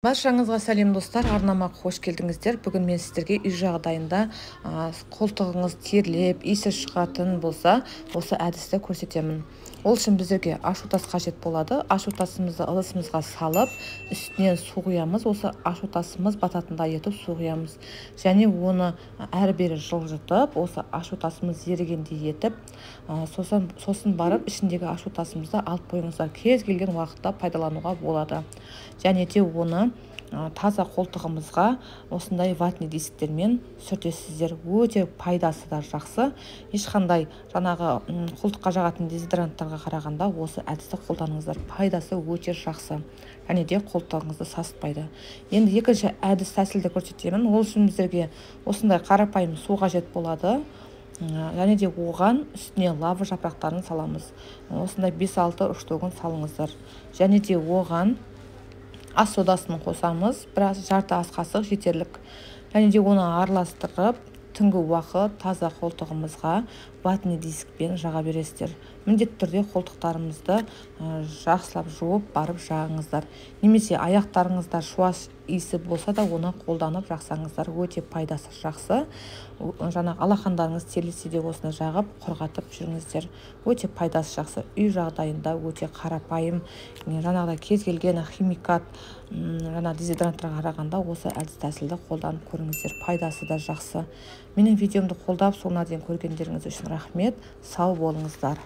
Баршаңызға сәлем достар, арнамаға қош келдіңіздер. Бүгін мен сіздерге үй жағдайында қолтығыңыз терлеп, иісі шығатын болса, осы әдісті көрсетемін. Ол үшін біздерге ашутас қажет болады. Ашутасымызды ыдысымызға салып, үстінен су құямыз. Осы ашутасымыз бататындай етіп су құямыз. Және оны әрі-бері жылжытып, осы ашутасымыз ерігендей етіп, сосын барып ішіндегі ашутасымызды алып қойыңыздар. Кез келген уақытта пайдалануға болады. Және де оны таза қолтығымызға осындай ватный дисктермен сүртесіздер. Өте пайдасы да жақсы. Ешқандай жаңағы қолтыққа жағатын дезодоранттарға қарағанда осы әдісті қолданыңыздар. Пайдасы өте жақсы. Және де қолтығыңызды сасытпайды. Енді екінші әдіс тәсілді көрсетемін. Ол үшін біздерге осындай қарапайым су қажет болады. Және де оған үстіне лава жапырақтарын саламыз. Осындай 5-6 штугын салыңыздар. Және де оған ас содасын қосамыз, біраз жарты ас қасық жетерлік. Және де оны араластырып, түнгі уақыт таза қолтығымызға ватный дискпен жаға бересіздер. Міндетті түрде қолтықтарымызды жақсылап жуып барып жағыңыздар. Немесе аяқтарыңызда шуас иісі болса да оны қолданып жақсаңыздар. Өте пайдасы жақсы. Жаңағы алақандарыңыз терлесе де осыны жағып құрғатып жүріңіздер. Өте пайдасы жақсы. Үй жағдайында өте қарапайым. Жаңағыда кез келген химикат, дезодоранттарға қарағанда осы әдіс тәсілді қолданып көріңіздер. Пайдасы да жақсы. Менің видеомды қолдап соңына дейін көргендеріңіз үшін рахмет. Сау болыңыздар.